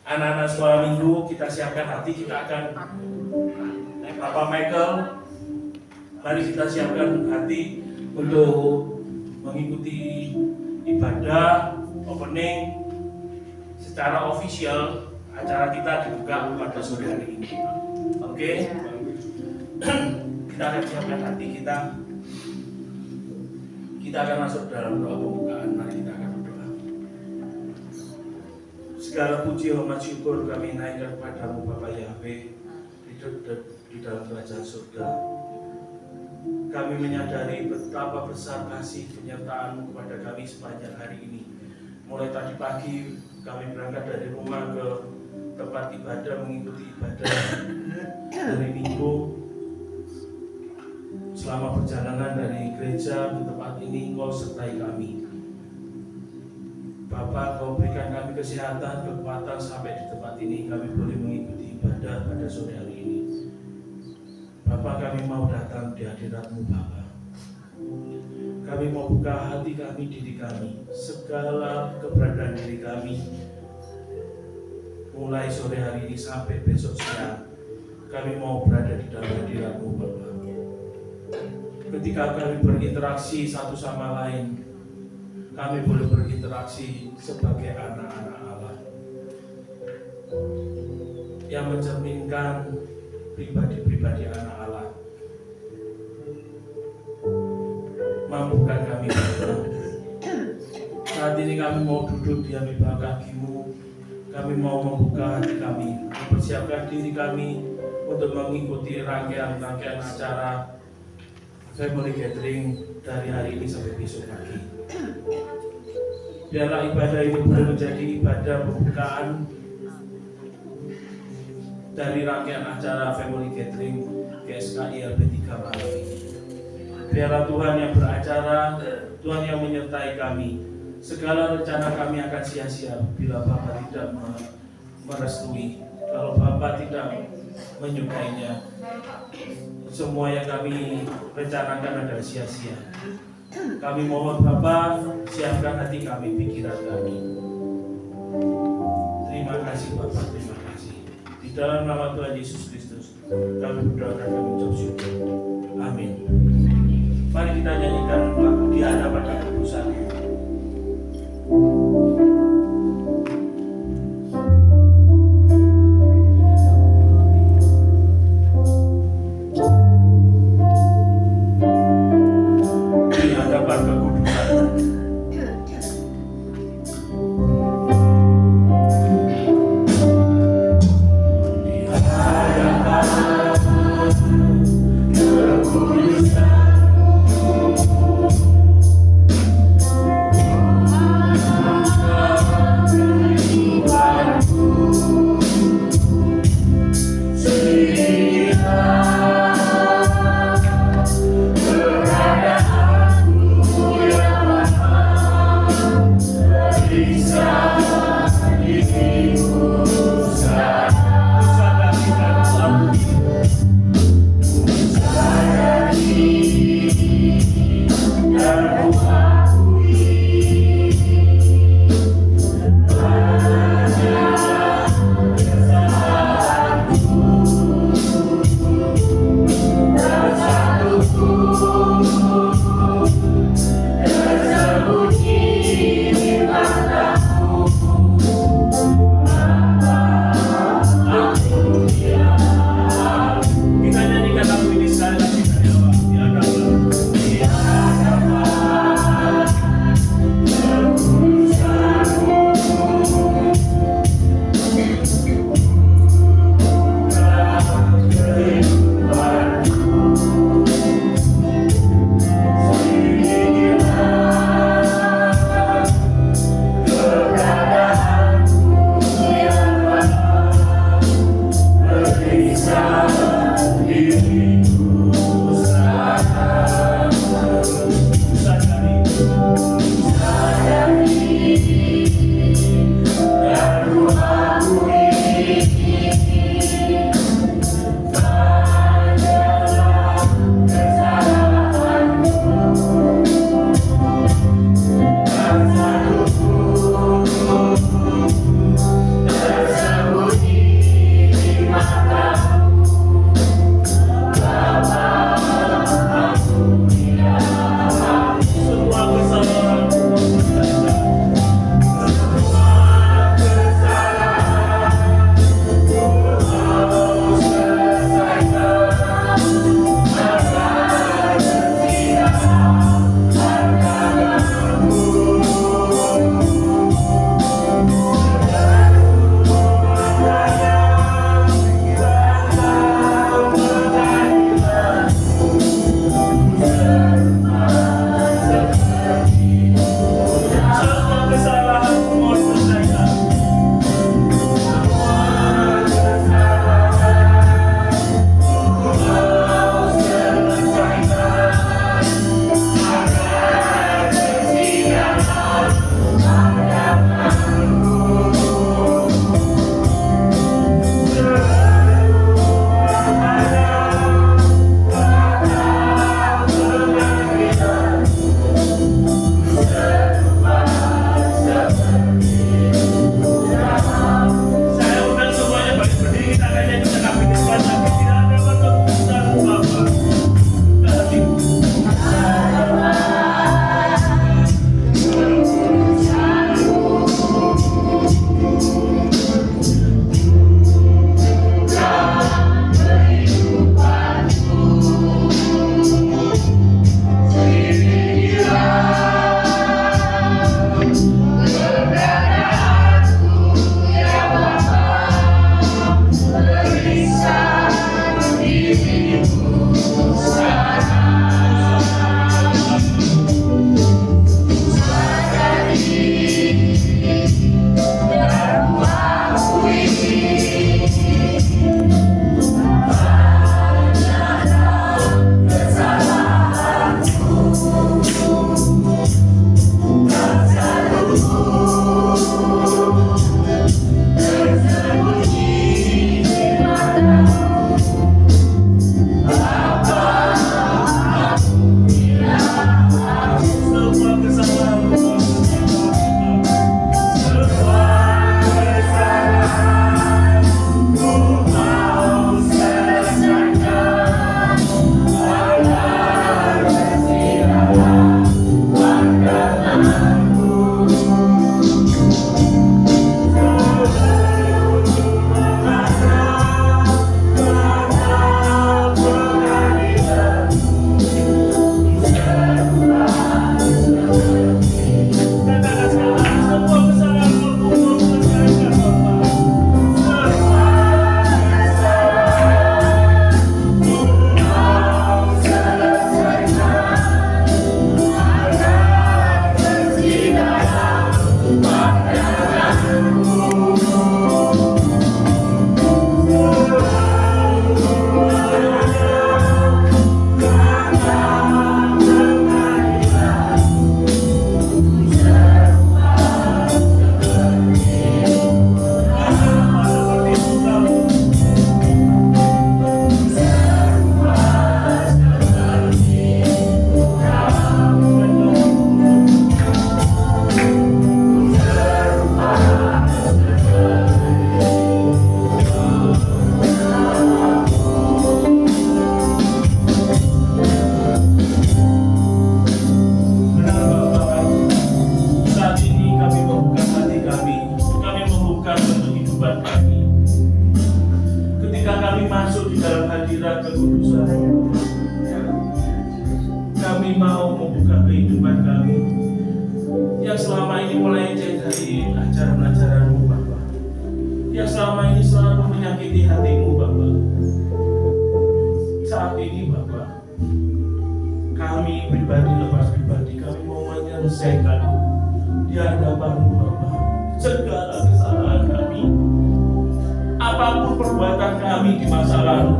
Anak-anak sekolah minggu, kita siapkan hati, kita akan Bapak Michael, mari kita siapkan hati untuk mengikuti ibadah opening secara official. Acara kita dibuka pada sore hari ini. Oke? Kita akan siapkan hati kita. Kita akan masuk dalam doa pembukaan. Mari kita akan berdoa. Segala puji, hormat, syukur kami naikkan kepadamu Bapa Yahweh di dalam kerajaan surga. Kami menyadari betapa besar kasih penyertaan-Mu kepada kami sepanjang hari ini. Mulai tadi pagi kami berangkat dari rumah ke tempat ibadah, mengikuti ibadah hari Minggu. Selama perjalanan dari gereja ke tempat ini, Engkau sertai kami. Bapa, Kau berikan kami kesehatan, kekuatan sampai di tempat ini kami boleh mengikuti ibadah pada sore hari ini. Bapa, kami mau datang di hadirat-Mu Bapa. Kami mau buka hati kami, diri kami, segala keberadaan diri kami, mulai sore hari ini sampai besok siang. Kami mau berada di dalam hadirat-Mu Bapa. Ketika kami berinteraksi satu sama lain, kami boleh berinteraksi sebagai anak-anak Allah yang mencerminkan pribadi-pribadi anak Allah. Mampukan kami Bapa. Saat ini kami mau duduk di bawah kaki-Mu. Kami mau membuka hati kami, mempersiapkan diri kami untuk mengikuti rangkaian acara family gathering dari hari ini sampai besok pagi. Biarlah ibadah ini boleh menjadi ibadah pembukaan dari rangkaian acara family gathering GSKI LB 3 malam ini. Biarlah Tuhan yang beracara, Tuhan yang menyertai kami. Segala rencana kami akan sia-sia bila Bapa tidak merestui, kalau Bapa tidak menyukainya. Semua yang kami rencanakan adalah sia-sia. Kami mohon Bapa, siapkan hati kami, pikiran kami. Terima kasih Bapa, terima kasih. Di dalam nama Tuhan Yesus Kristus, kami berdoa dan kami ucap syukur. Amin. Mari kita nyanyikan lagu Di Hadapan Kekudusan. Oh dalam hadirat kekudusan. Kami mau membuka kehidupan kami yang selama ini melenceng dari ajaran-ajaran-Mu Bapa, yang selama ini selalu menyakiti hati-Mu Bapa. Saat ini Bapa, kami pribadi lepas pribadi, kami mau menyelesaikan di hadapan-Mu Bapa segala kesalahan kami. Apapun perbuatan kami di masa lalu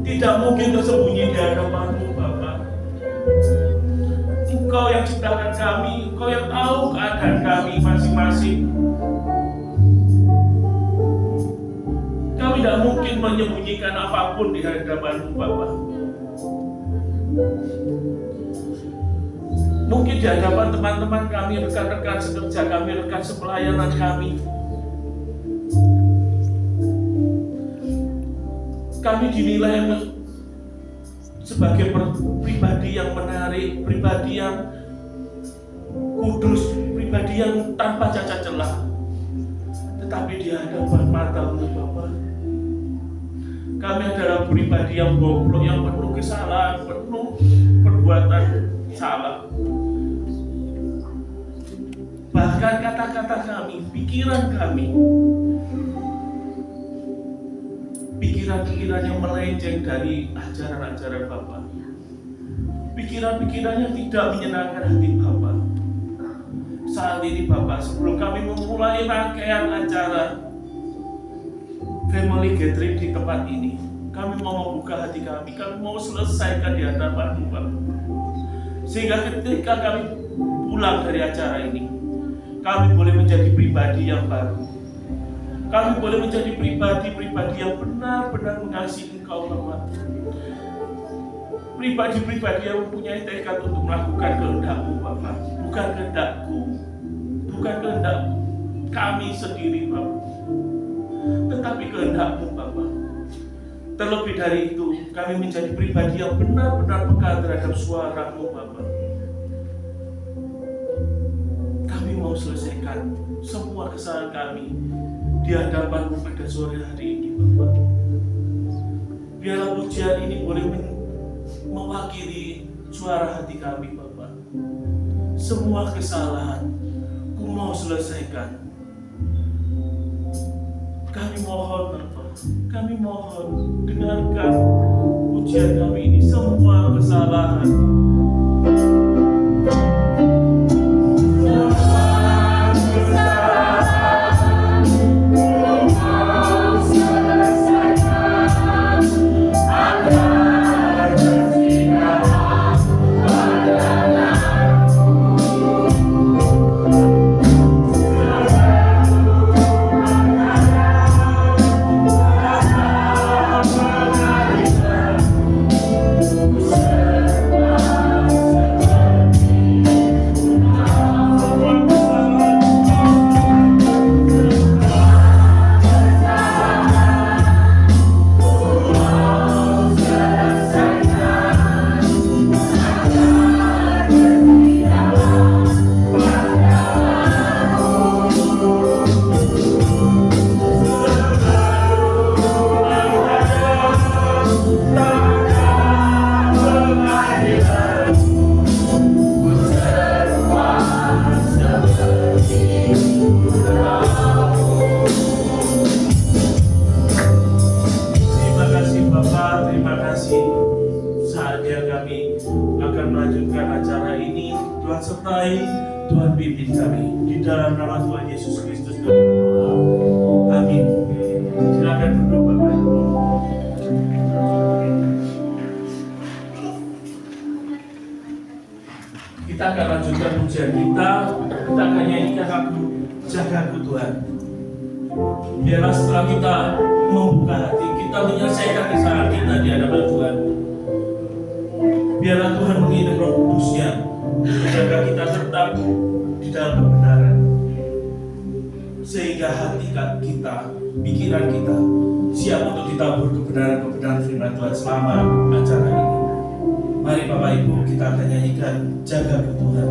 tidak mungkin tersembunyi di hadapan-Mu Bapa. Engkau yang ciptakan kami, Engkau yang tahu keadaan kami masing-masing. Kami tidak mungkin menyembunyikan apapun di hadapan-Mu Bapa. Mungkin di hadapan teman-teman kami, rekan-rekan sekerja kami, rekan sepelayanan kami, kami dinilai sebagai pribadi yang menarik, pribadi yang kudus, pribadi yang tanpa cacat celah. Tetapi di hadapan mata-Mu Bapa, kami adalah pribadi yang goblok, yang penuh kesalahan, penuh perbuatan salah. Bahkan kata-kata kami, pikiran kami, pikiran-pikiran yang melenceng dari ajaran-ajaran Bapa, pikiran-pikiran yang tidak menyenangkan hati Bapa. Saat ini Bapa, sebelum kami memulai rangkaian acara family gathering di tempat ini, kami mau membuka hati kami mau selesaikan di hadapan-Mu Bapa. Sehingga ketika kami pulang dari acara ini, kami boleh menjadi pribadi yang baru. Kami boleh menjadi pribadi-pribadi yang benar-benar mengasihi Engkau Bapa. Pribadi-pribadi yang mempunyai tekad untuk melakukan kehendak-Mu Bapa. Bukan kehendak-Ku, bukan kehendak kami sendiri Bapa, tetapi kehendak-Mu Bapa. Terlebih dari itu, kami menjadi pribadi yang benar-benar peka terhadap suara-Mu Bapa. Kami mau selesaikan semua kesalahan kami di hadapan-Mu pada sore hari ini Bapa. Biarlah pujian ini boleh mewakili suara hati kami Bapa. Semua kesalahan Ku mau selesaikan. Kami mohon Bapa, kami mohon dengarkan pujian kami ini, semua kesalahan. Tuhan pimpin kami di dalam nama Tuhan Yesus Kristus kami berdoa. Amin. Silakan duduk Bapak Ibu. Kita akan lanjutkan pujian kita. Kita akan nyanyikan lagu Jagaku Tuhan. Biarlah setelah kita membuka hati, kita menyelesaikan kesalahan kita di hadapan Tuhan. Biarlah Tuhan mengirim Roh Kudus-Nya menjaga kita tetap di dalam kebenaran, sehingga hati kita, pikiran kita siap untuk ditabur kebenaran-kebenaran firman Tuhan selama acara ini. Mari Bapak Ibu, kita akan nyanyikan Jagaku Tuhan.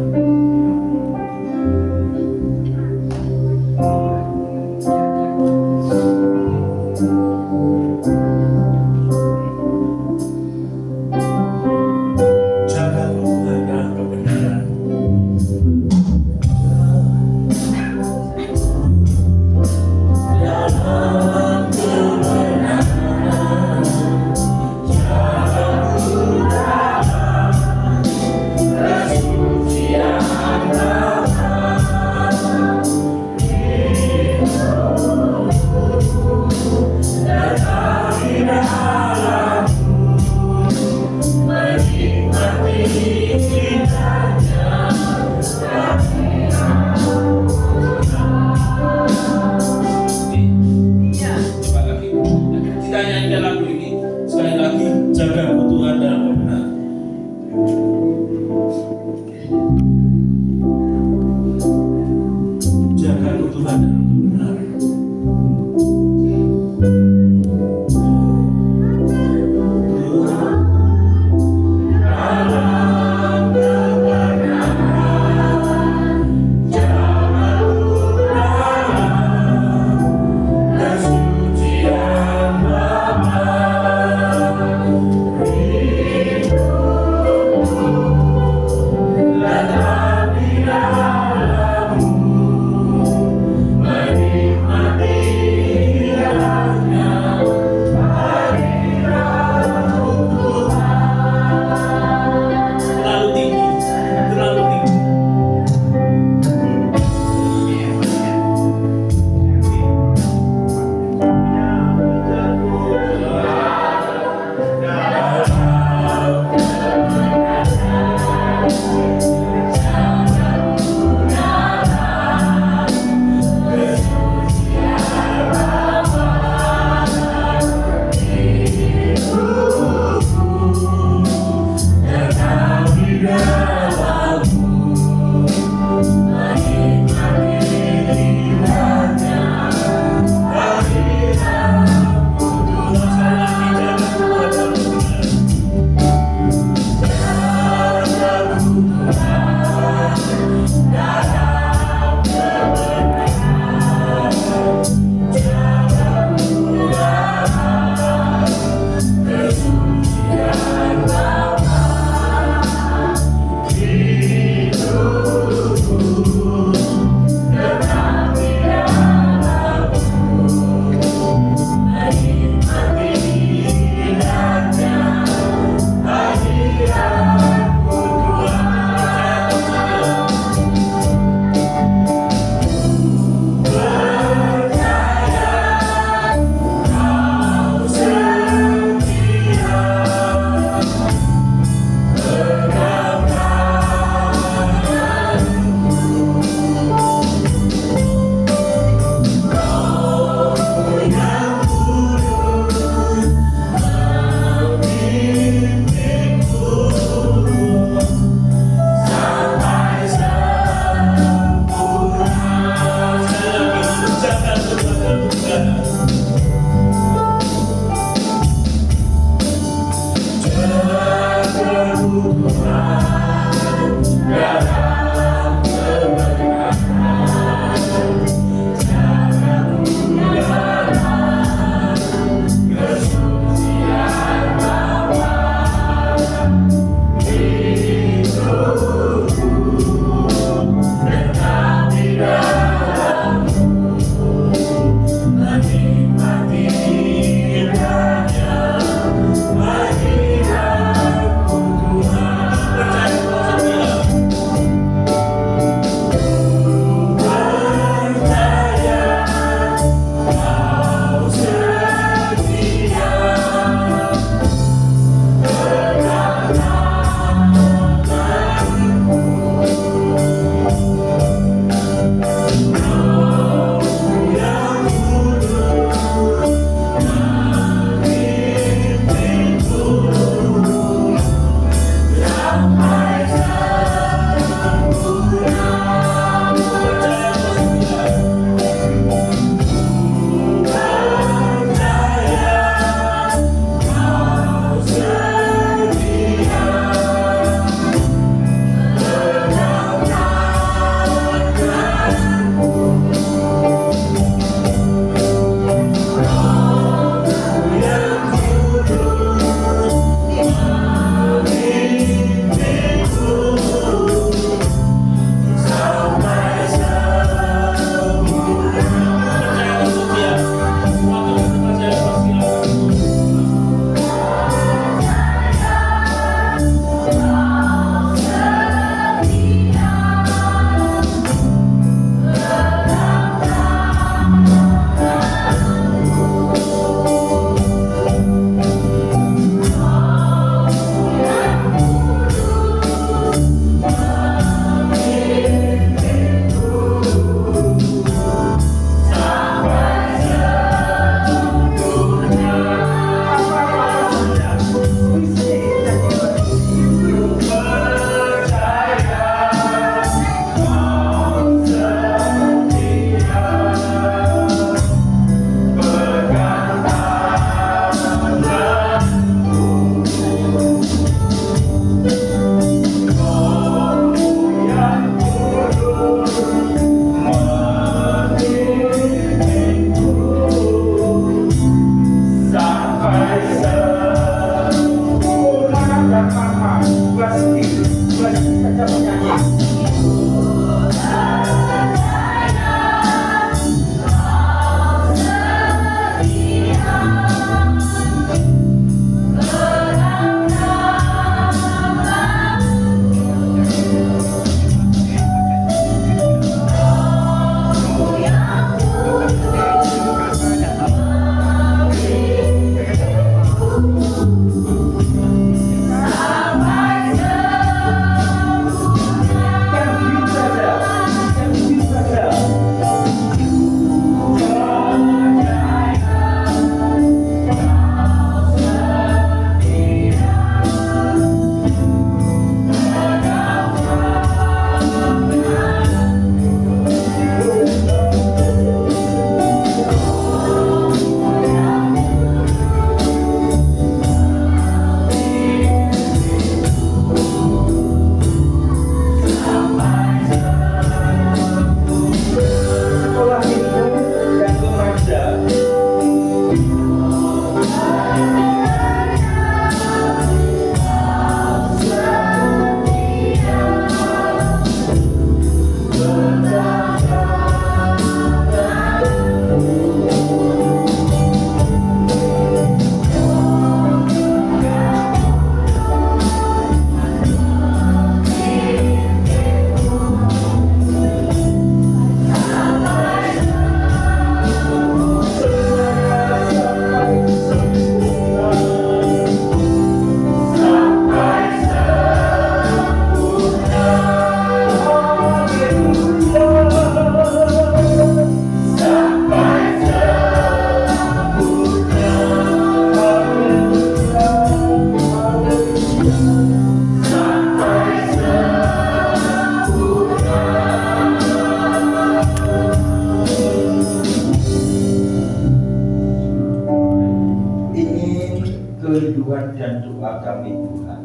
kerinduan dan doa kami Tuhan.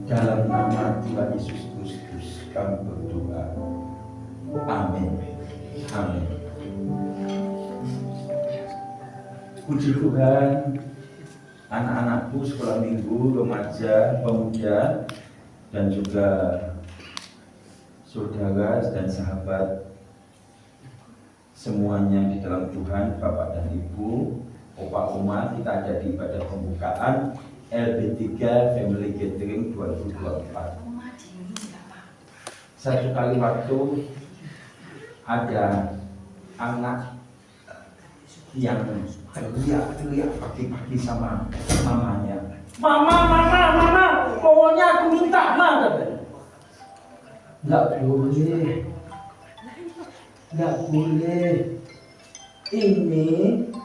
Dalam nama Tuhan Yesus Kristus kami berdoa. Amin. Amin. Puji Tuhan, anak-anakku sekolah minggu, remaja, pemuda, dan juga saudara dan sahabat semuanya di dalam Tuhan, Bapak dan Ibu, Opa Oma, kita ada di ibadah pembukaan LB3 Family Gathering 2024. Satu kali waktu ada anak yang teriak pagi-pagi sama mamanya. Mama, pokoknya aku minta ma. Nggak boleh. Ini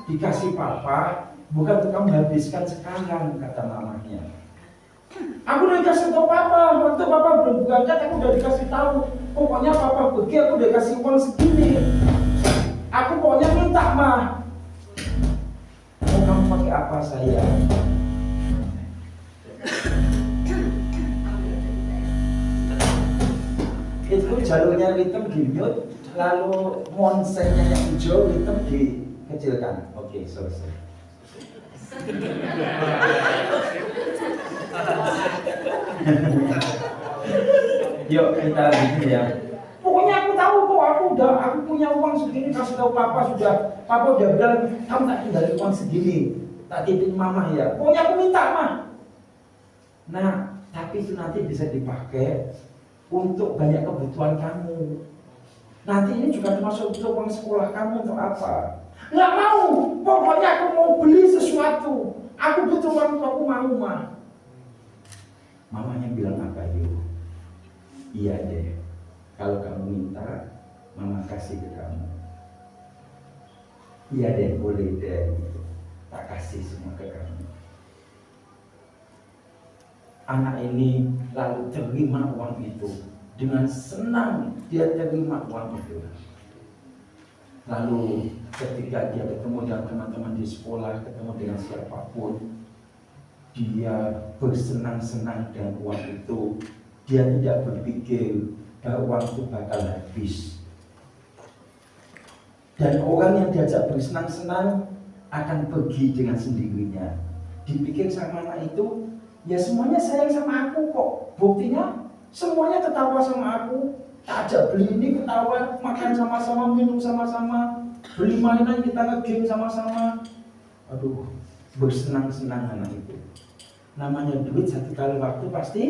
dikasih papa, bukan untuk kamu habiskan sekarang, kata mamanya. Aku udah dikasih tahu papa, waktu papa belum berangkat aku udah dikasih tahu. Pokoknya papa pergi, aku udah kasih uang segini. Aku pokoknya minta ma. Mau kamu pakai apa sayang? Itu jalurnya hitam ginyut, lalu monsennya yang hijau, hitam dikecilkan. Oke, selesai. Yuk kita begini ya. Pokoknya aku tahu kok, aku punya uang segini, kasih tahu papa sudah. Papa udah bilang kamu tak tinggalin uang segini, tak titip mama ya. Pokoknya aku minta mah. Nah, tapi itu nanti bisa dipakai untuk banyak kebutuhan kamu. Nanti ini juga termasuk untuk uang sekolah kamu untuk apa? Nggak mau, pokoknya aku mau beli sesuatu. Aku butuh uang untuk aku mau mah. Mamanya bilang apa yuk? Iya deh, kalau kamu minta, mama kasih ke kamu. Iya deh, boleh deh, tak kasih semua ke kamu. Anak ini lalu terima uang itu. Dengan senang dia terima uang itu. Lalu ketika dia ketemu dengan teman-teman di sekolah, ketemu dengan siapapun, dia bersenang-senang dengan uang itu. Dia tidak berpikir bahwa uang itu bakal habis. Dan orang yang diajak bersenang-senang akan pergi dengan sendirinya. Dipikir sama anak itu, ya semuanya sayang sama aku kok. Buktinya semuanya ketawa sama aku. Tak ajak beli ini ketawa, makan sama-sama, minum sama-sama, beli mainan kita nge-game sama-sama. Aduh, bersenang-senang anak itu. Namanya duit satu kali waktu pasti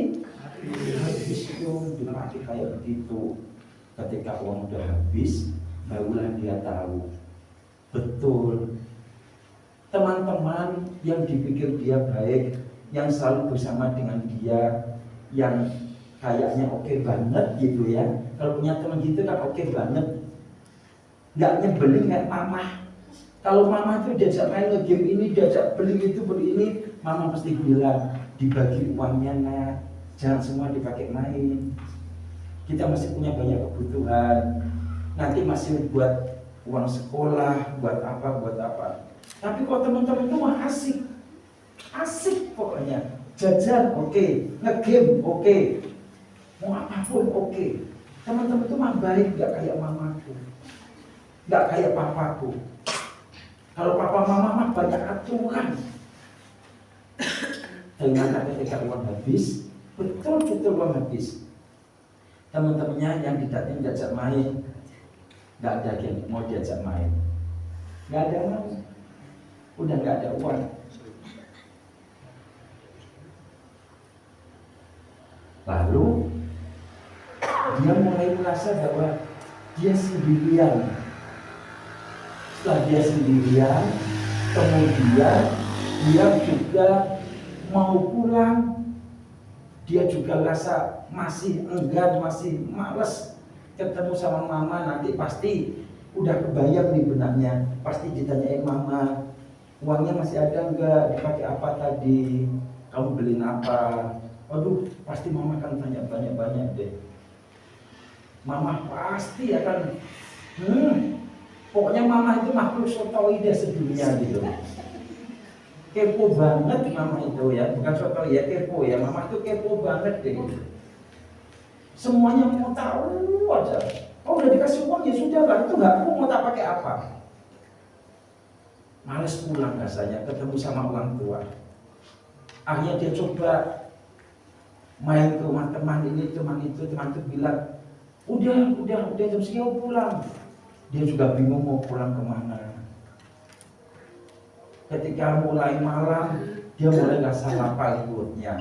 habis itu dipakai kayak begitu. Ketika uang udah habis, barulah dia tahu betul teman-teman yang dipikir dia baik, yang selalu bersama dengan dia, yang kayaknya oke banget gitu ya. Kalau punya teman gitu kan oke banget, nggak nyebelin kayak mama. Kalau mama tuh diajak main game ini, diajak beli itu, beli ini, mama pasti bilang dibagi uangnya nak, jangan semua dipakai main. Kita masih punya banyak kebutuhan, nanti masih buat uang sekolah, buat apa. Tapi kalau teman-teman itu mah asik pokoknya. Jajan oke, nge-game oke, mau apapun oke. Teman-teman itu mah baik, nggak kayak mamaku, nggak kayak papaku. Kalau papa mama mah banyak aturan. Ternyata ketika uang habis, betul uang habis. Teman-temannya yang diajak main, nggak ada yang mau diajak main, nggak ada mau, udah nggak ada uang. Lalu dia mulai merasa bahwa dia sendirian. Setelah dia sendirian, kemudian dia juga mau pulang. Dia juga rasa masih enggan, masih males ketemu sama mama. Nanti pasti udah kebayang di benaknya, pasti ditanyain mama, uangnya masih ada enggak, dipakai apa tadi, kamu beliin apa. Aduh, pasti mama akan tanya banyak deh. Mama pasti akan pokoknya mama itu makhluk sotoy deh sedunia gitu. Kepo banget mama itu ya, bukan soal ya kepo ya, mama itu kepo banget deh. Semuanya mau tahu aja. Oh udah dikasih uang ya sudah lah, itu nggak mau tak pakai apa. Males pulang rasanya ketemu sama orang tua. Akhirnya dia coba main ke rumah teman ini, teman itu bilang, udah jam segini pulang. Dia juga bingung mau pulang kemana. Ketika mulai malam, dia mulai rasa lapar perutnya.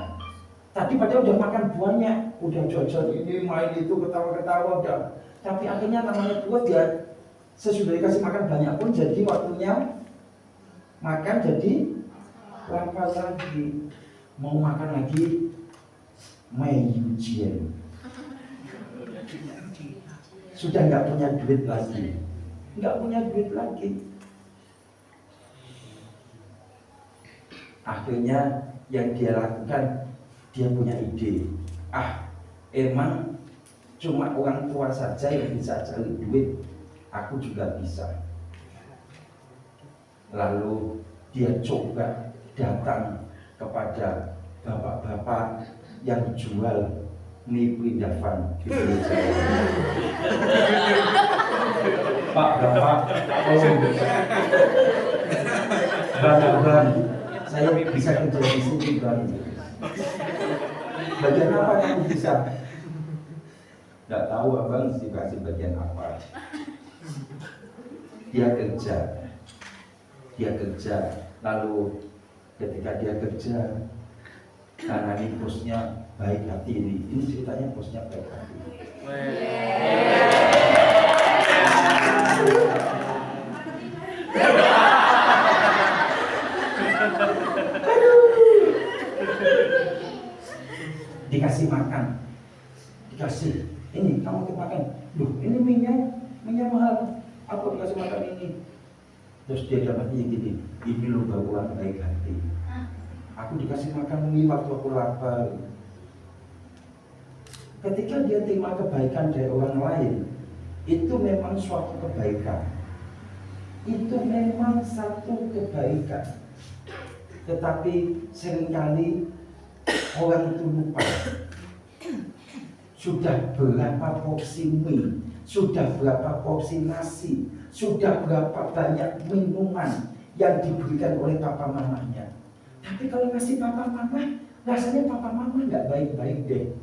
Tadi padahal udah makan banyak, udah jajan ini, main itu, ketawa-ketawa udah. Tapi akhirnya namanya perut dia sesudah dikasih makan banyak pun jadi waktunya makan jadi lapar lagi. Mau makan lagi, ujian. Sudah nggak punya duit lagi. Akhirnya yang dia lakukan, dia punya ide. Emang cuma orang tua saja yang bisa cari duit, aku juga bisa. Lalu dia coba datang kepada bapak-bapak yang jual mie pindafan di gereja. Pak bapak, bang, saya bisa kerja di sini bang. Bagian apa kamu bisa? Nggak tahu abang dikasih bagian apa. Dia kerja, lalu ketika dia kerja, karena ini bosnya baik hati ini ceritanya bosnya baik hati. Dikasih makan, ini kamu makan, loh ini minyak mahal, aku dikasih makan ini. Terus dia dapatnya gini, ini lo orang baik hati. Aku dikasih makan mie waktu aku lapar. Ketika dia terima kebaikan dari orang lain, itu memang suatu kebaikan. Itu memang satu kebaikan. Tetapi seringkali orang itu lupa. Sudah berapa porsi mie, sudah berapa porsi nasi, sudah berapa banyak minuman yang diberikan oleh papa mamanya. Tapi kalau ngasih papa mama, rasanya papa mama nggak baik-baik deh.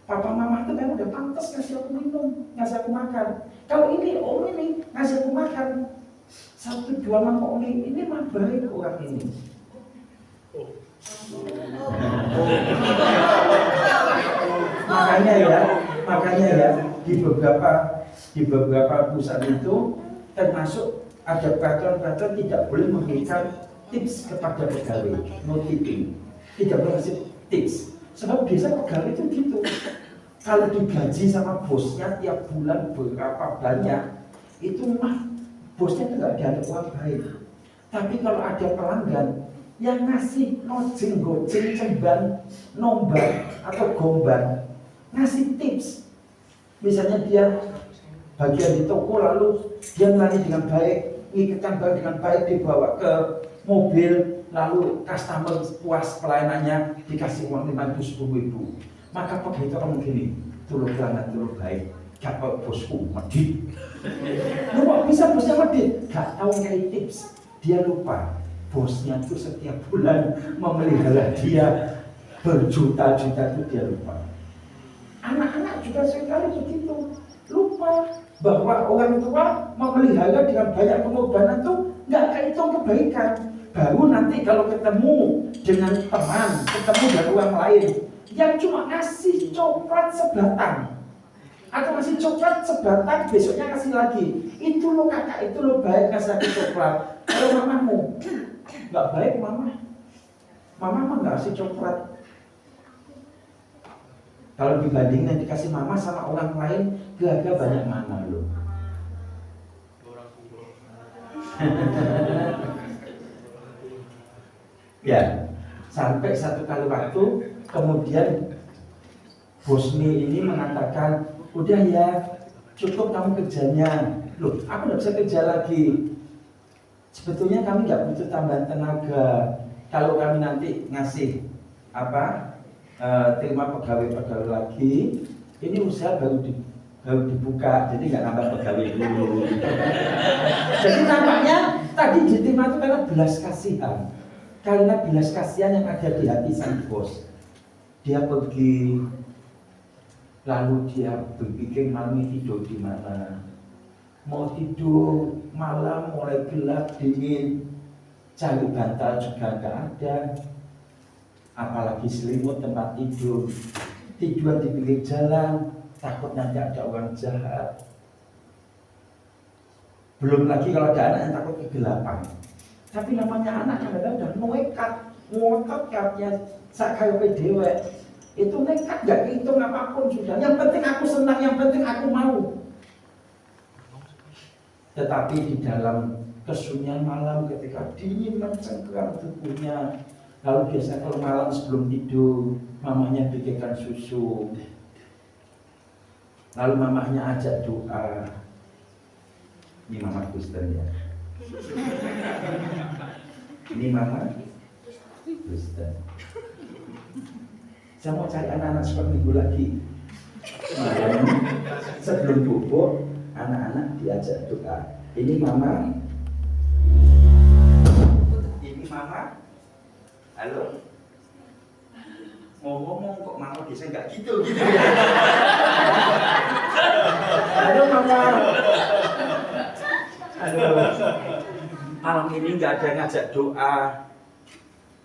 Papa mama itu kan udah pantas ngasih aku minum, ngasih aku makan. Kalau ini ngasih aku makan 1-2 mangkok mie, ini mah baik orang ini. Makanya ya di beberapa perusahaan itu termasuk ada peraturan tidak boleh memberikan tips kepada pegawai, no tipping, tidak boleh kasih tips. Sebab biasa pegawai itu gitu, kalau digaji sama bosnya tiap bulan berapa banyak, itu mah bosnya itu nggak dianggap orang baik. Tapi kalau ada pelanggan yang ngasih goceng, cemban, nombar atau gomban, ngasih tips, misalnya dia bagian di toko lalu dia melayani dengan baik, ngikatkan barang dengan baik, dibawa ke mobil, lalu customer puas pelayanannya, dikasih uang 5.000, 10.000, maka pegawai itu akan begini, tulung pelanggan tulung baik, dapat bosku medit. Lu bisa bosnya medit, gak tahu kayak tips, dia lupa. Bosnya itu setiap bulan memelihara dia berjuta-juta, itu dia lupa. Anak-anak juga seringkali begitu, lupa bahwa orang tua memelihara dengan banyak pengorbanan itu nggak kehitung kebaikan. Baru nanti kalau ketemu dengan teman, ketemu dengan orang lain yang cuma ngasih coklat sebatang atau ngasih coklat sebatang, besoknya kasih lagi, itu lo kakak, itu lo baik ngasih lagi coklat. Kalau mamamu nggak baik, mama mah nggak kasih coklat. Kalau dibandingin dikasih mama sama orang lain, gelaga banyak mana lo? Ya, sampai satu kali waktu, kemudian Bosmi ini mengatakan, udah ya, cukup kamu kerjanya. Loh, aku nggak bisa kerja lagi. Sebetulnya kami nggak butuh tambahan tenaga. kalau kami nanti ngasih terima pegawai-pegawai lagi, ini usaha baru dibuka, jadi nggak nambah pegawai dulu. Jadi nampaknya tadi diterima itu karena belas kasihan, yang ada di hati sang bos. Dia pergi, lalu dia berpikir malam ini tidur di mana. Mau tidur malam mulai gelap dingin, cari bantal juga nggak ada, apalagi selimut tempat tidur di pinggir jalan, takut nanti ada orang jahat. Belum lagi kalau ada anak yang takut kegelapan. Tapi namanya anak kadang-kadang udah ngotot katanya sak kayak dewek. Itu nekat, gak hitung apapun sudah. Yang penting aku senang, yang penting aku mau. Tetapi di dalam kesunyian malam ketika dingin mencengkeram tubuhnya, lalu biasa kalau malam sebelum tidur mamahnya bikinkan susu, lalu mamahnya ajak doa. Ini mama Kristen ya. Ini mama Kristen. Saya mau cari anak-anak sekolah minggu lagi. Malam sebelum bubuk, anak-anak diajak doa. Ini mama. Ini mama. Halo. Ngomong kok mama biasanya nggak gitu ya. Halo mama. Halo. Malam ini nggak ada ngajak doa.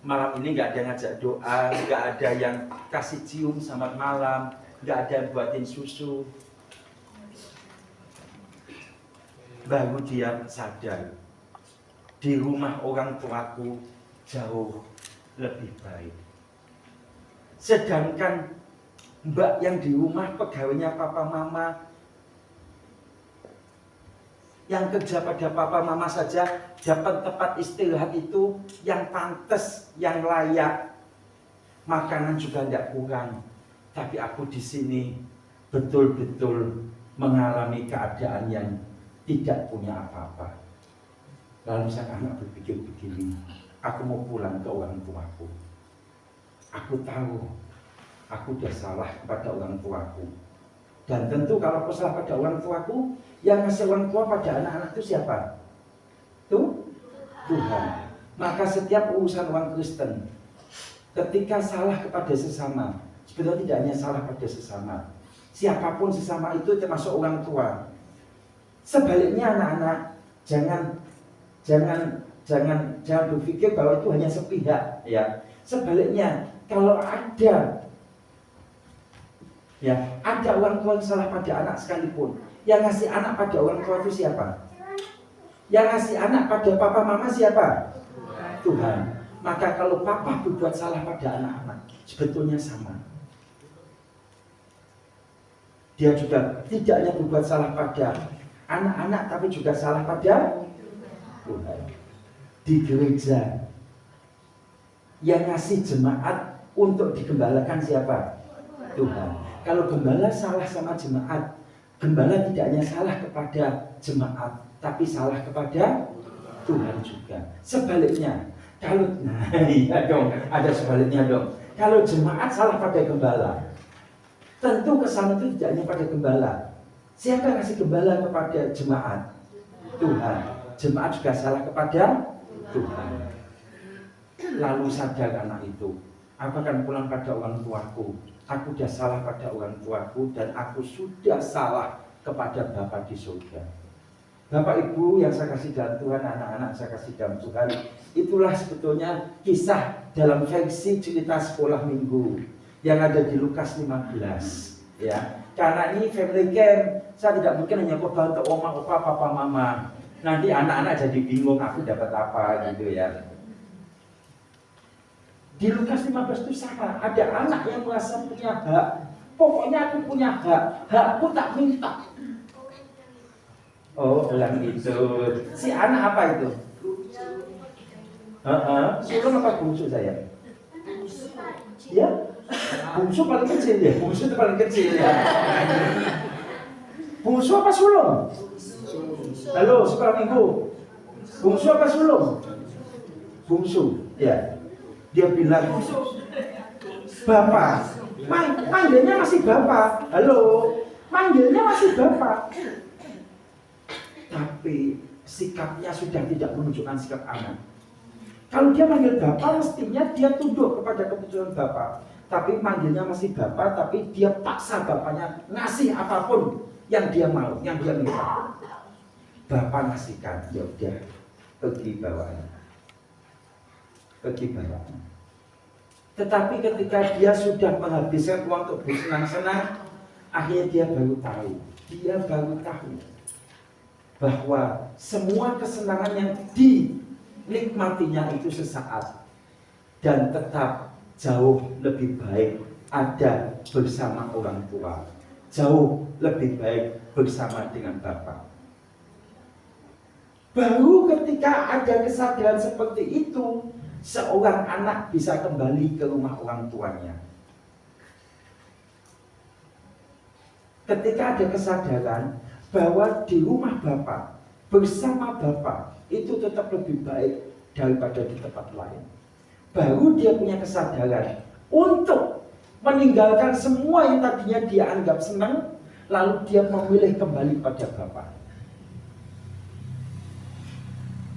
Malam ini nggak ada ngajak doa, nggak ada yang kasih cium selamat malam, nggak ada yang buatin susu. Baru dia sadar, di rumah orang tuaku jauh lebih baik. Sedangkan mbak yang di rumah pegawainya papa mama, yang kerja pada papa mama saja dapat tempat istirahat itu yang pantas, yang layak. Makanan juga tidak kurang. Tapi aku di sini betul-betul mengalami keadaan yang tidak punya apa-apa. Lalu sang anak berpikir begini, aku mau pulang ke orang tuaku. Aku tahu aku sudah salah kepada orang tuaku. Dan tentu kalau aku salah pada orang tuaku, yang ngasih orang tua pada anak-anak itu siapa? Tuhan. Maka setiap urusan orang Kristen, ketika salah kepada sesama, sebetulnya tidak hanya salah pada sesama, siapapun sesama itu termasuk orang tua. Sebaliknya anak-anak, jangan berpikir bahwa itu hanya sepihak, ya. Sebaliknya, kalau ada orang tua yang salah pada anak sekalipun, yang ngasih anak pada orang tua itu siapa? Yang ngasih anak pada papa mama siapa? Tuhan. Maka kalau papa berbuat salah pada anak-anak, sebetulnya sama. Dia juga tidak hanya berbuat salah pada anak-anak, tapi juga salah pada Tuhan. Di gereja, yang ngasih jemaat untuk digembalakan siapa? Tuhan. Kalau gembala salah sama jemaat, gembala tidak hanya salah kepada jemaat, tapi salah kepada Tuhan juga. Sebaliknya, kalau iya dong, ada sebaliknya dong. Kalau jemaat salah pada gembala, tentu kesalahan itu tidak hanya pada gembala. Siapa yang ngasih gembala kepada jemaat? Tuhan. Jemaat juga salah kepada Tuhan. Lalu sadar anak itu, aku akan pulang pada orang tuaku. Aku sudah salah pada orang tuaku dan aku sudah salah kepada Bapa di surga. Bapak Ibu yang saya kasih dalam Tuhan, anak-anak saya kasih dalam Tuhan, itulah sebetulnya kisah dalam versi cerita sekolah minggu yang ada di Lukas 15. Ya, karena ini family camp, saya tidak mungkin hanya khotbah untuk oma, opa, papa, mama. Nanti anak-anak jadi bingung aku dapat apa gitu ya. Di Lukas 15 itu sama, ada anak yang merasa punya hak. Pokoknya aku punya hak, hakku tak minta. Oh, bilang itu. Si anak apa itu? Sulung apa bungsu saya? Ya, bungsu paling kecil ya. Bungsu itu paling kecil ya. Bungsu apa sulung? Halo, sekolah minggu. Bungsu apa sulung? Bungsu, ya. Dia bilang, Bapak, manggilnya masih Bapak. Halo, manggilnya masih Bapak. Tapi sikapnya sudah tidak menunjukkan sikap anak. Kalau dia manggil Bapak, mestinya dia tunduk kepada keputusan Bapak. Tapi manggilnya masih Bapak, tapi dia paksa Bapaknya ngasih apapun yang dia mau, yang dia minta. Bapak ngasihkan, ya udah, pergi bawaan. Tetapi ketika dia sudah menghabiskan uang untuk bersenang-senang, akhirnya dia baru tahu bahwa semua kesenangan yang dinikmatinya itu sesaat, dan tetap jauh lebih baik ada bersama orang tua, jauh lebih baik bersama dengan Bapak. Baru ketika ada kesadaran seperti itu, seorang anak bisa kembali ke rumah orang tuanya. Ketika ada kesadaran bahwa di rumah Bapak, bersama Bapak, itu tetap lebih baik daripada di tempat lain. Baru dia punya kesadaran untuk meninggalkan semua yang tadinya dia anggap senang, lalu dia memilih kembali kepada Bapak.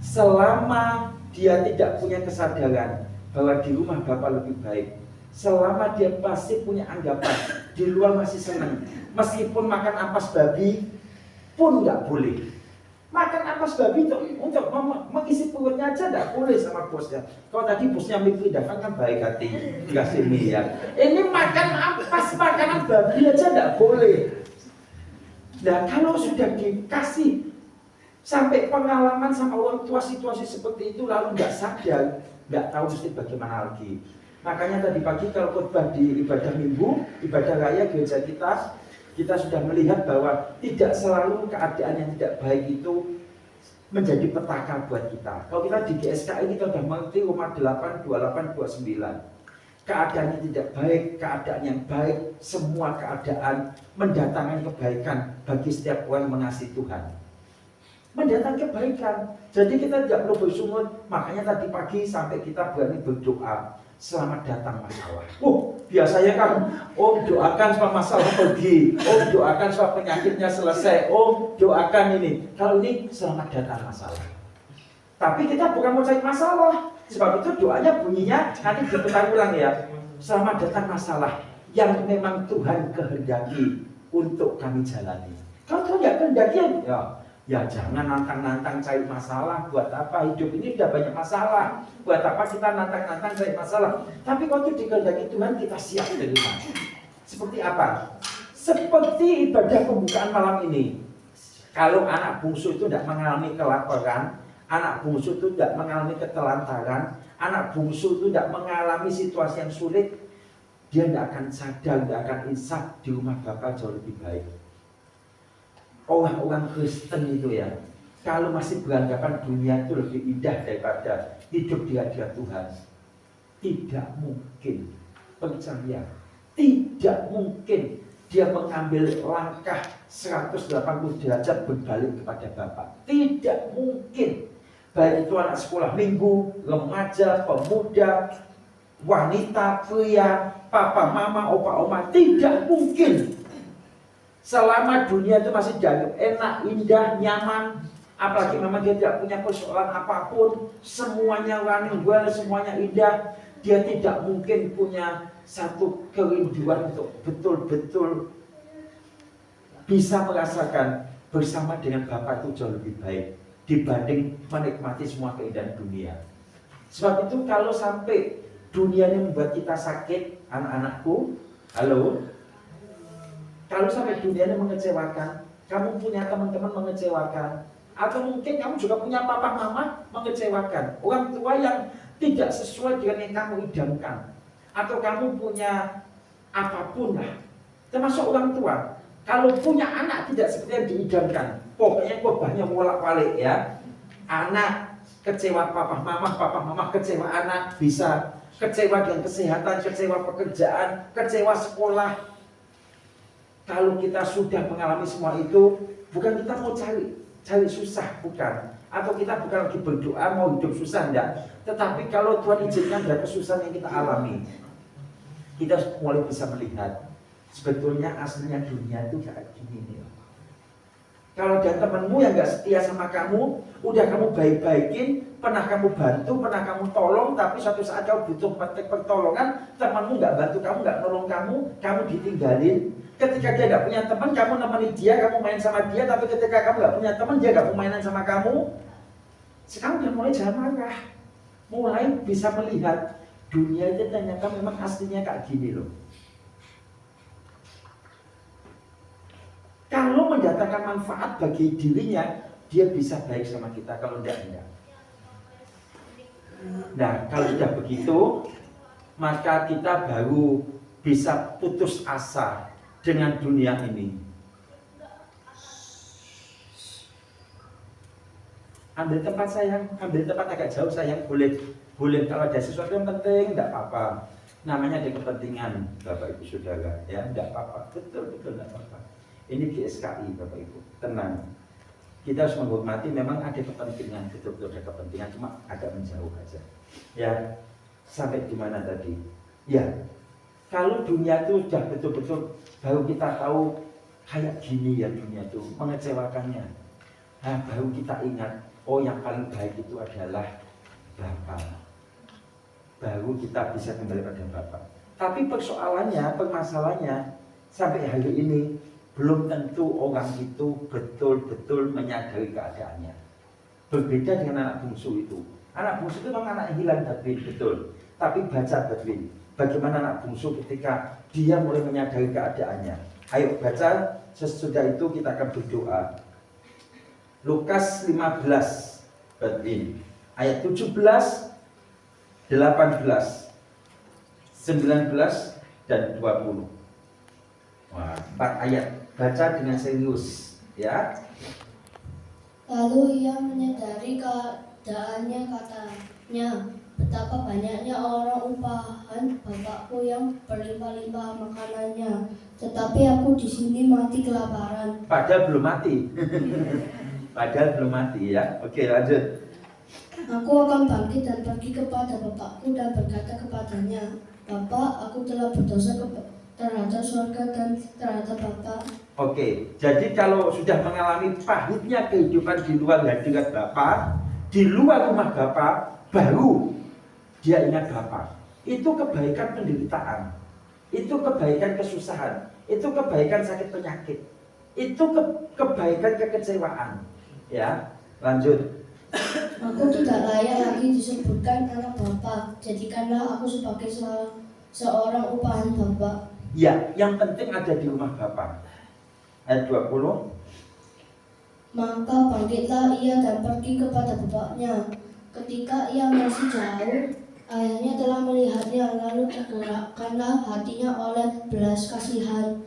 Selama dia tidak punya kesadaran bahwa di rumah Bapak lebih baik, selama dia pasti punya anggapan di luar masih senang, meskipun makan ampas babi pun nggak boleh. Makan ampas babi itu untuk mengisi perutnya aja nggak boleh sama bosnya. Kalau tadi bosnya Mikri Davan kan baik hati, dikasih miliar. Ini makan ampas makanan babi aja nggak boleh. Nah, kalau sudah dikasih sampai pengalaman sama orang tua situasi seperti itu, lalu nggak sadar, nggak tahu mesti bagaimana lagi. Makanya tadi pagi kalau khotbah di ibadah minggu, ibadah raya gereja kita sudah melihat bahwa tidak selalu keadaan yang tidak baik itu menjadi petaka buat kita. Kalau kita di GSKI kita sudah mengerti Roma 8, 28, 29. Keadaan yang tidak baik, keadaan yang baik, semua keadaan mendatangkan kebaikan bagi setiap orang yang mengasihi Tuhan. Mendatangkan kebaikan. Jadi kita tidak perlu bersungut. Makanya tadi pagi sampai kita berani berdoa, selamat datang masalah. Biasanya kan, doakan supaya masalah pergi, doakan supaya penyakitnya selesai, doakan ini. Kalau ini selamat datang masalah. Tapi kita bukan mau cari masalah. Sebab itu doanya bunyinya nanti diputar ulang ya. Selamat datang masalah yang memang Tuhan kehendaki untuk kami jalani. Kalau Tuhan tidak kehendaki ya jangan nantang-nantang cari masalah. Buat apa? Hidup ini sudah banyak masalah. Buat apa kita nantang-nantang cari masalah? Tapi kalau itu dikehendaki Tuhan, kita siap terima. Seperti apa? Seperti ibadah pembukaan malam ini. Kalau anak bungsu itu tidak mengalami kelaparan, anak bungsu itu tidak mengalami ketelantaran, anak bungsu itu tidak mengalami situasi yang sulit, dia tidak akan sadar, tidak akan insaf di rumah Bapa jauh lebih baik. Orang-orang Kristen itu ya, kalau masih beranggapan dunia itu lebih indah daripada hidup di hadirat Tuhan, tidak mungkin, percaya, tidak mungkin dia mengambil langkah 180 derajat berbalik kepada Bapa. Tidak mungkin. Baik itu anak sekolah minggu, remaja, pemuda, wanita, pria, papa, mama, opa, oma, tidak mungkin. Selama dunia itu masih dianggap enak, indah, nyaman, apalagi memang dia tidak punya persoalan apapun, semuanya running well, semuanya indah, dia tidak mungkin punya satu kerinduan untuk betul-betul bisa merasakan bersama dengan Bapa itu jauh lebih baik dibanding menikmati semua keindahan dunia. Sebab itu kalau sampai dunia ini membuat kita sakit, anak-anakku, halo, kalau sampai dunia ini mengecewakan, kamu punya teman-teman mengecewakan, atau mungkin kamu juga punya papa mama mengecewakan, orang tua yang tidak sesuai dengan yang kamu idamkan, atau kamu punya apapun lah, termasuk orang tua. Kalau punya anak tidak seperti yang diidamkan, pokoknya korbannya bolak-balik ya. Anak kecewa papa mama kecewa anak, bisa kecewa dengan kesehatan, kecewa pekerjaan, kecewa sekolah. Kalau kita sudah mengalami semua itu, bukan kita mau cari susah, bukan. atau kita bukan lagi berdoa mau hidup susah, enggak. Tetapi kalau Tuhan izinkan ada kesusahan yang kita alami, kita mulai bisa melihat sebetulnya aslinya dunia itu kayak gini nih. Kalau ada temanmu yang nggak setia sama kamu, udah kamu baik-baikin, pernah kamu bantu, pernah kamu tolong, tapi suatu saat kamu butuh pertolongan, temanmu nggak bantu kamu, nggak nolong kamu ditinggalin. Ketika dia nggak punya teman, kamu nemenin dia, kamu main sama dia, tapi ketika kamu nggak punya teman, dia nggak mau mainan sama kamu. Sekarang udah mulai jangan marah, mulai bisa melihat dunia itu ternyata memang aslinya kayak gini loh. Kalau mendatangkan manfaat bagi dirinya, dia bisa baik sama kita. Kalau enggak. Nah, kalau sudah begitu, maka kita baru bisa putus asa dengan dunia ini. Ambil tempat sayang, ambil tempat agak jauh sayang, boleh kalau ada sesuatu yang penting, enggak apa-apa. Namanya ada kepentingan, Bapak Ibu Saudara, ya, enggak apa-apa, betul enggak apa-apa. Ini GSKI Bapak Ibu, tenang. Kita harus menghormati, memang ada kepentingan, betul-betul ada kepentingan, cuma agak menjauh aja. Ya, sampai di mana tadi? Ya, kalau dunia itu sudah betul-betul baru kita tahu kayak gini ya dunia itu, mengecewakannya. Nah, baru kita ingat, oh yang paling baik itu adalah Bapa. Baru kita bisa kembali pada Bapa. Tapi persoalannya, permasalahannya sampai hari ini belum tentu orang itu betul-betul menyadari keadaannya. Berbeda dengan anak bungsu itu. Anak bungsu itu memang anak yang hilang tadi, betul. Tapi baca Badwin, bagaimana anak bungsu ketika dia mulai menyadari keadaannya. Ayo baca, sesudah itu kita akan berdoa. Lukas 15, Badwin, ayat 17, 18, 19, dan 20. Wah, 4 ayat. Baca dengan serius, ya. Lalu ia menyadari keadaannya, katanya, betapa banyaknya orang upahan bapakku yang berlimpah-limpah makanannya, tetapi aku di sini mati kelaparan. Padahal belum mati. Padahal belum mati, ya. Oke, lanjut. Aku akan bangkit dan pergi kepada bapakku dan berkata kepadanya, Bapak, aku telah berdosa terhadap surga dan terhadap Bapa. Oke, jadi kalau sudah mengalami pahitnya kehidupan di luar hadirat Bapa, di luar rumah Bapa, baru dia ingat Bapa. Itu kebaikan penderitaan, itu kebaikan kesusahan, itu kebaikan sakit penyakit, itu kebaikan kekecewaan. Ya, lanjut. Aku tidak layak lagi disebutkan anak Bapa. Jadikanlah aku sebagai seorang upahan Bapa. Ya, yang penting ada di rumah Bapa. Ayat 20. Maka bangkitlah ia dan pergi kepada bapaknya. Ketika ia masih jauh, ayahnya telah melihatnya, lalu tergerakkanlah hatinya oleh belas kasihan.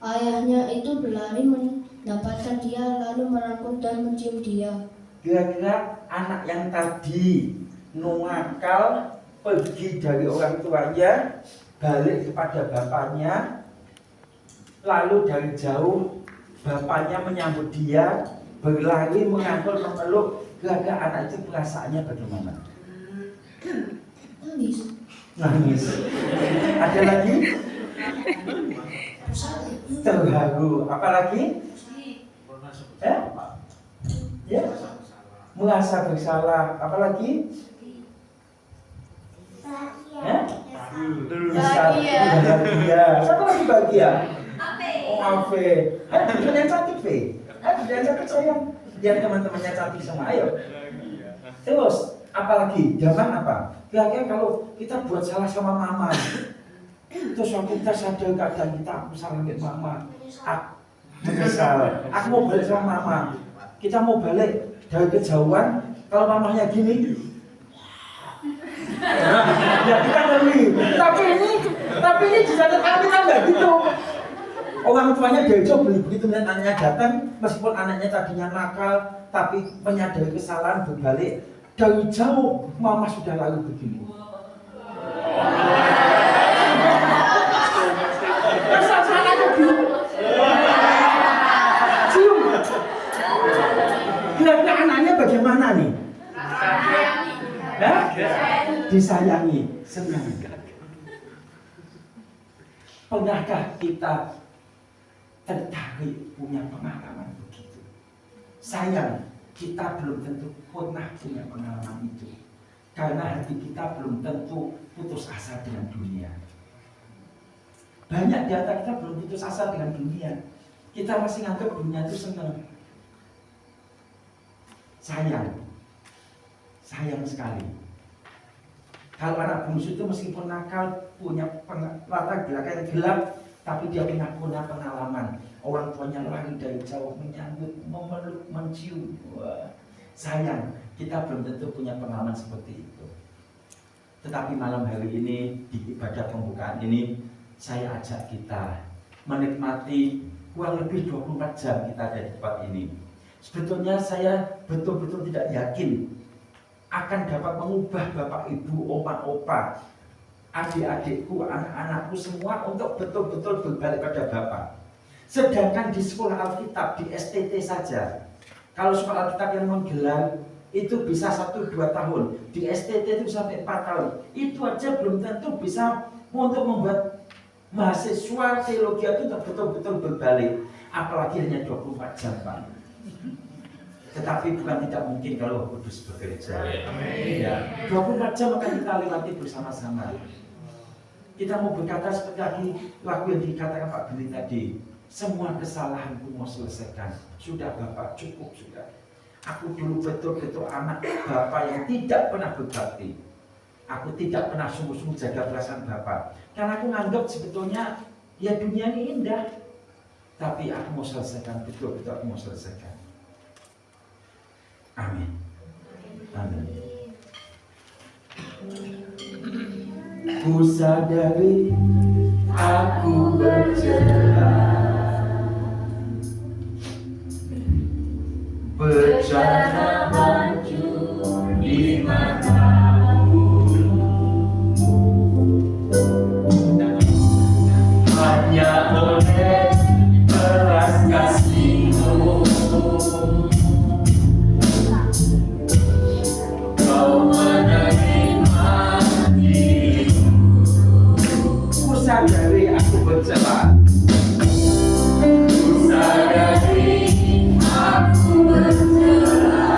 Ayahnya itu berlari mendapatkan dia, lalu merangkul dan mencium dia. Kira-kira anak yang tadi nuakal pergi dari orang tuanya, balik kepada bapaknya, lalu dari jauh bapaknya menyambut dia, berlari mengambil memeluk. Kira-kira anak itu perasaannya bagaimana? Nangis. Ada lagi? Terharu. Apa lagi? Ya? Merasa bersalah. Apa lagi? Bahagia. Siapa lagi bahagia? Oh, Ave. Ayo, yang cantik, Ve. Ayo, yang cantik sayang. Biar teman-temannya cantik semua. Ayo. Terus, apalagi? Zaman apa? Kira-kira kalau kita buat salah sama mama, terus waktu kita sadar keadaan kita, aku salah dengan mama, menyesal. Aku mau balik sama mama. Kita mau balik dari kejauhan. Kalau mamanya gini, ya kita ngeri. Tapi ini di satu kali kita nggak gitu. Orang tuanya dari jauh begitu melihat anaknya datang, meskipun anaknya tadinya nakal, tapi menyadari kesalahan berbalik. Dari jauh mama sudah lalu begini. Kesalahannya gitu. Cium. Kira-kira anaknya bagaimana? Disayangi, senang. Pernahkah kita tertarik punya pengalaman begitu? Sayang, kita belum tentu pernah punya pengalaman itu. Karena hati kita belum tentu putus asa dengan dunia. Banyak di antara kita belum putus asa dengan dunia. Kita masih nganggap dunia itu senang. Sayang sekali. Kalau anak bungsu itu meskipun nakal, punya latar belakang yang gelap, tapi dia punya pengalaman. Orang tuanya lari dari jauh menyambut, memeluk, mencium. Wah, sayang, kita belum tentu punya pengalaman seperti itu. Tetapi malam hari ini, di ibadah pembukaan ini, saya ajak kita menikmati kurang lebih 24 jam kita ada di tempat ini. Sebetulnya saya betul-betul tidak yakin akan dapat mengubah bapak ibu, oma opa, adik-adikku, anak-anakku semua untuk betul-betul berbalik pada Bapa. Sedangkan di sekolah Alkitab, di STT saja, kalau sekolah Alkitab yang menggelar itu bisa 1-2 tahun, di STT itu sampai 4 tahun. Itu aja belum tentu bisa untuk membuat mahasiswa teologi itu betul-betul berbalik, apalagi hanya 24 jam, Pak. Tetapi bukan tidak mungkin kalau Kudus bekerja. Ya, 24 jam akan kita lewati bersama-sama. Kita mau berkata seperti lagu yang dikatakan Pak Billy tadi, semua kesalahanku mau selesaikan. Sudah Bapak, cukup sudah. Aku dulu betul-betul anak Bapak yang tidak pernah berbakti. Aku tidak pernah sungguh-sungguh jaga perasaan Bapak. Karena aku nganggap sebetulnya ya dunia ini indah. Tapi aku mau selesaikan, betul-betul aku mau selesaikan. Amin. Amin. Ku sadari aku berjalan maju di matamu, hanya oleh belas kasih-Mu. Kau menerima diriku. Ku sadari aku bercela. Ku sadari aku bercela.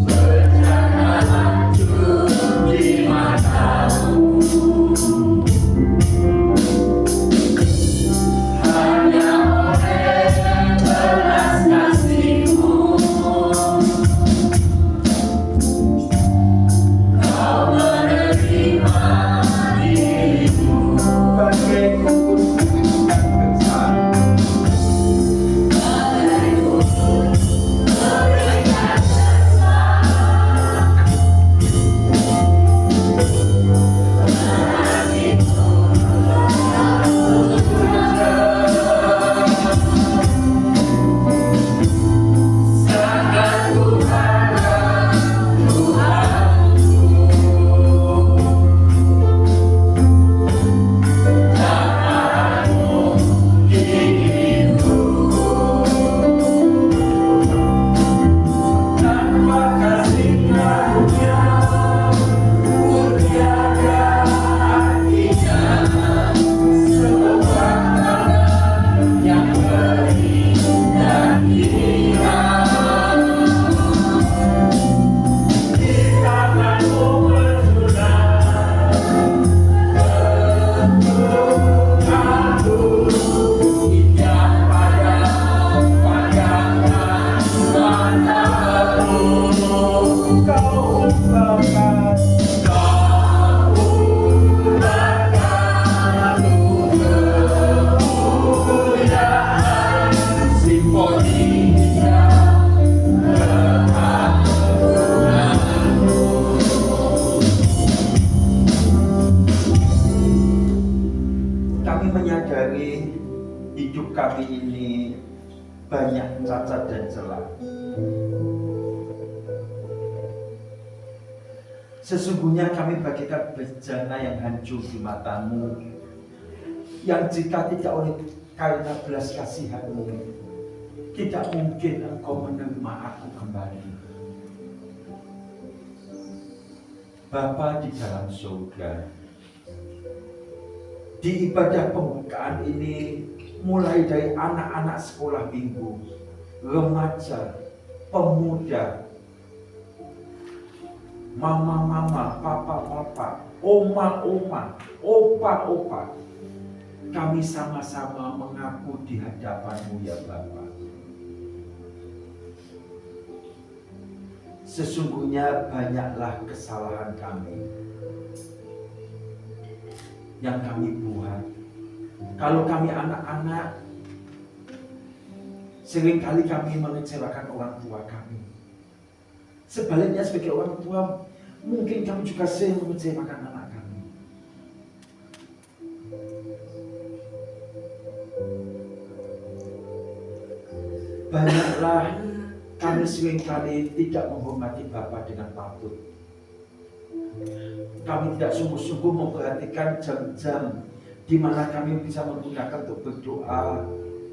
Berjalan hancur di matamu. Hanya oleh belas kasih-Mu. Kau menerima diriku. Bagaiku yang besar. Bagaiku berikan sangat ku harap Tuhanku, Tuhanmu diriku. Tanpa kasih karunia, ku tiada artinya. Semua yang perih dan hilang di tanganmu berjulang. Bentuk aku indah pada pandangan matamu. Kau ungkapkan, kau ungkapkan kemuliaan simfoni yang keagunganmu. Kami menyadari hidup kami ini banyak cacat dan celah. Sesungguhnya kami bagaikan bejana yang hancur di matamu, yang jika tidak oleh karena belas kasihan-Mu, tidak mungkin Engkau menerima aku kembali. Bapa di dalam surga, di ibadah pembukaan ini, mulai dari anak-anak sekolah minggu, remaja, pemuda, mama-mama, papa-papa, oma-oma, opa-opa, kami sama-sama mengaku di hadapan-Mu ya Bapa. Sesungguhnya banyaklah kesalahan kami yang kami buat. Kalau kami anak-anak, seringkali kami mengecewakan orang tua kami. Sebaliknya sebagai orang tua, mungkin kami juga sering mengecewakan anak kami. Banyaklah kami seringkali tidak menghormati Bapa dengan patut. Kami tidak sungguh-sungguh memperhatikan jam-jam di mana kami bisa menggunakan untuk berdoa,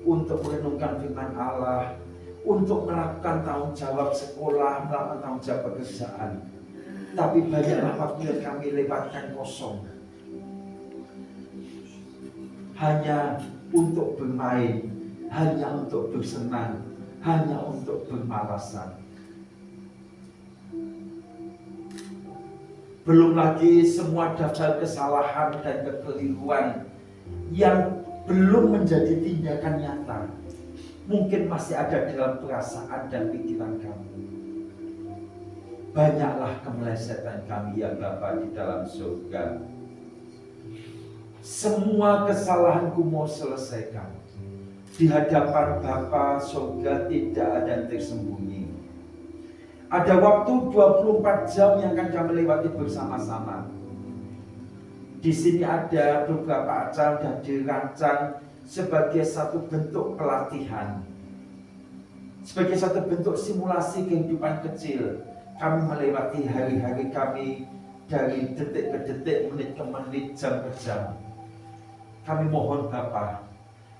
untuk merenungkan firman Allah, untuk melakukan tanggung jawab sekolah, melakukan tanggung jawab pekerjaan. Tapi banyaklah waktu yang kami lewatkan kosong, hanya untuk bermain, hanya untuk bersenang, hanya untuk bermalasan. Belum lagi semua daftar kesalahan dan kekeliruan yang belum menjadi tindakan nyata, mungkin masih ada dalam perasaan dan pikiran kami. Banyaklah kemelesetan kami ya Bapa di dalam surga. Semua kesalahanku mau selesaikan. Di hadapan Bapa surga tidak ada yang tersembunyi. Ada waktu 24 jam yang akan kami lewati bersama-sama. Di sini ada beberapa acara yang dirancang sebagai satu bentuk pelatihan, sebagai satu bentuk simulasi kehidupan kecil. Kami melewati hari-hari kami dari detik ke detik, menit ke menit, jam ke jam. Kami mohon Bapa,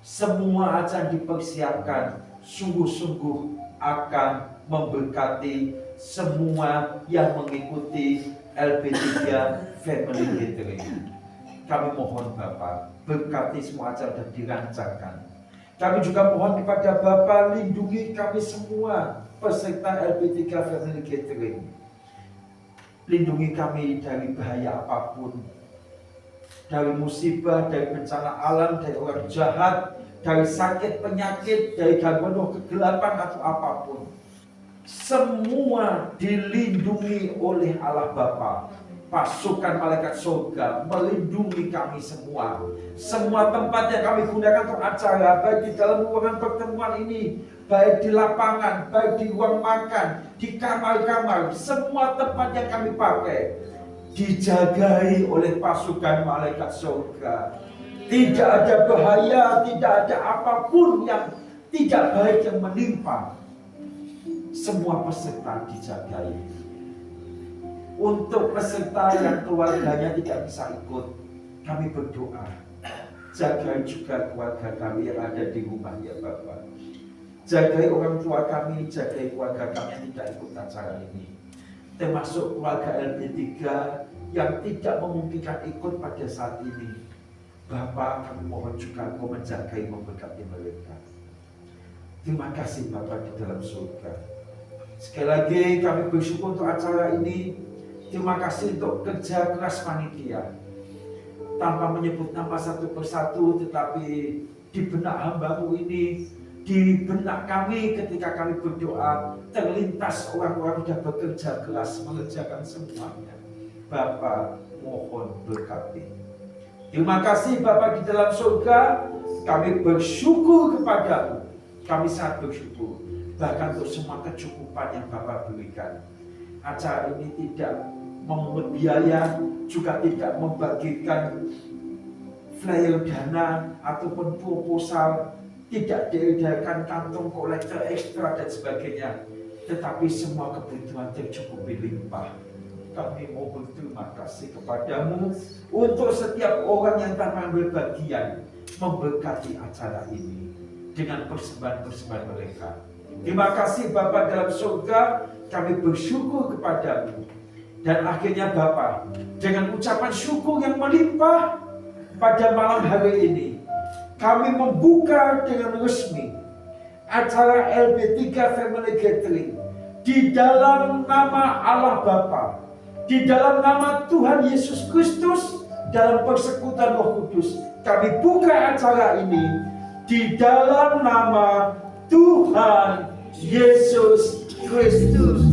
semua acara dipersiapkan sungguh-sungguh akan memberkati semua yang mengikuti LB3 Family Gathering. Kami mohon Bapa, berkati semua acara yang dirancangkan. Kami juga mohon kepada Bapa, lindungi kami semua peserta LB3 Family Gathering. Lindungi kami dari bahaya apapun, dari musibah, dari bencana alam, dari orang jahat, dari sakit penyakit, dari gangguan roh kegelapan atau apapun. Semua dilindungi oleh Allah Bapa. Pasukan malaikat surga melindungi kami semua. Semua tempat yang kami gunakan untuk acara, baik di dalam ruangan pertemuan ini, baik di lapangan, baik di ruang makan, di kamar-kamar, semua tempat yang kami pakai dijagai oleh pasukan malaikat surga. Tidak ada bahaya, tidak ada apapun yang tidak baik yang menimpa. Semua peserta dijagai. Untuk peserta yang keluarganya tidak bisa ikut, kami berdoa, jagai juga keluarga kami yang ada di rumah ya Bapak. Jagai orang tua kami, jagai keluarga kami yang tidak ikut acara ini, termasuk keluarga LB3 yang tidak memungkinkan ikut pada saat ini. Bapak, kami mohon juga Engkau menjagai, memberkati mereka. Terima kasih Bapak di dalam surga. Sekali lagi kami bersyukur untuk acara ini. Terima kasih untuk kerja keras panitia. Tanpa menyebut nama satu persatu, tetapi di benak hamba-Mu ini, di benak kami ketika kami berdoa, terlintas orang-orang sudah bekerja keras mengerjakan semuanya. Bapak, mohon berkati. Terima kasih Bapak di dalam surga. Kami bersyukur kepada-Mu. Kami sangat bersyukur. Bahkan untuk semua kecukupan yang Bapak berikan. Acara ini tidak memungut biaya, juga tidak membagikan flyer dana ataupun proposal, tidak diedarkan kantong kolektor ekstra dan sebagainya, tetapi semua kebutuhan tercukupi limpah. Kami mau berterima kasih kepada-Mu untuk setiap orang yang tanpa ambil bagian memberkati acara ini dengan persembahan-persembahan mereka. Terima kasih Bapa dalam surga, kami bersyukur kepada-Mu. Dan akhirnya Bapak, dengan ucapan syukur yang melimpah pada malam hari ini, kami membuka dengan resmi acara LB3 Family Gathering di dalam nama Allah Bapa, di dalam nama Tuhan Yesus Kristus, dalam persekutuan Roh Kudus. Kami buka acara ini di dalam nama Tuhan Yesus Kristus.